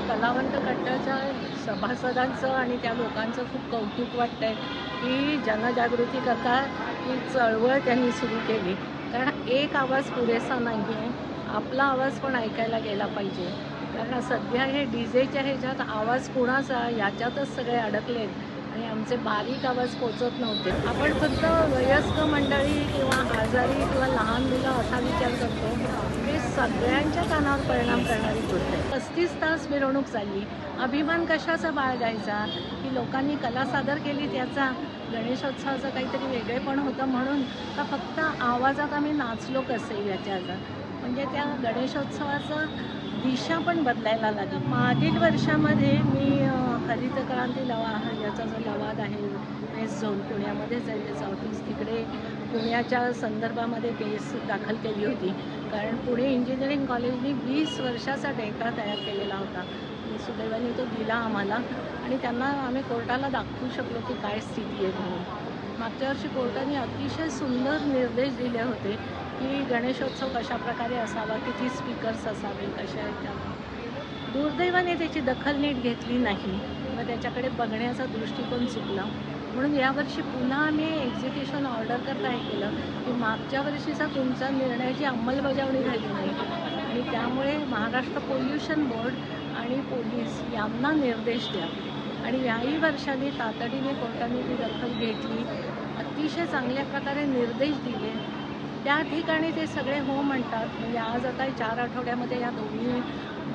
कलावंत कट्ट्याच्या सभासदांचं आणि त्या लोकांचं खूप कौतुक वाटतं आहे की जनजागृतीकरता ही चळवळ त्यांनी सुरू केली. कारण एक आवाज पुरेसा नाही आहे, आपला आवाज पण ऐकायला गेला पाहिजे. कारण सध्या हे डीजेच्या ह्याच्यात आवाज कुणाचा याच्यातच सगळे अडकलेत आणि आमचे बारीक आवाज पोचत नव्हते. आपण फक्त वयस्क मंडळी किंवा आजारी किंवा लहान मुलं असा विचार करतो. हे सगळ्यांच्या कानावर परिणाम करणारी गोष्ट आहे. 35 तास मिरवणूक चालली. अभिमान कशाचा बाळगायचा की लोकांनी कला सादर केली त्याचा, गणेशोत्सवाचं काहीतरी वेगळेपण होतं म्हणून, का फक्त आवाजात आम्ही नाचलो कसे याच्याचा. म्हणजे त्या गणेशोत्सवाचं दिशा पण बदलायला लागली. मागील वर्षामध्ये मी हरित क्रांती याचा जो लवाद आहे वेस्ट झोन पुण्यामध्येच आहे त्याचं ऑफिस, तिकडे पुण्याच्या संदर्भामध्ये केस दाखल केली होती. कारण पुणे इंजिनिअरिंग कॉलेजने 20 वर्षाचा डेटा तयार केलेला होता. सुदैवाने तो दिला आम्हाला आणि त्यांना आम्ही कोर्टाला दाखवू शकलो की काय स्थिती आहे म्हणून. मागच्या वर्षी कोर्टाने अतिशय सुंदर निर्देश दिले होते की गणेशोत्सव कशाप्रकारे असावा, किती स्पीकर्स असावे, कशा आहेत. दुर्दैवाने त्याची दखल नीट घेतली नाही, मग त्याच्याकडे बघण्याचा दृष्टिकोन चुकला. म्हणून यावर्षी पुन्हा आम्ही एक्झिक्युशन ऑर्डर करता हे केलं की मागच्या वर्षीचा तुमचा निर्णयाची अंमलबजावणी झाली नाही आणि त्यामुळे महाराष्ट्र पोल्युशन बोर्ड आणि पोलीस यांना निर्देश द्या. आणि याही वर्षाने तातडीने कोर्टाने ती दखल घेतली, अतिशय चांगल्या प्रकारे निर्देश दिले. त्या ठिकाणी ते सगळे हो म्हणतात. म्हणजे आज आता 4 आठवड्यामध्ये या दोन्ही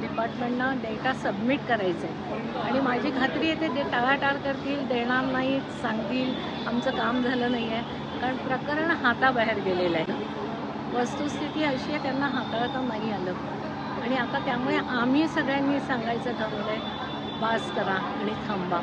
डिपार्टमेंटना डेटा सबमिट करायचा आहे आणि माझी खात्री आहे ते टाळाटाळ करतील, देणार नाहीत, सांगतील आमचं काम झालं नाही आहे. कारण प्रकरण हाताबाहेर गेलेलं आहे. वस्तुस्थिती अशी आहे, त्यांना हाताळता नाही आलं आणि आता त्यामुळे आम्ही सगळ्यांनी सांगायचं ठरवलं आहे, बास करा आणि थांबा.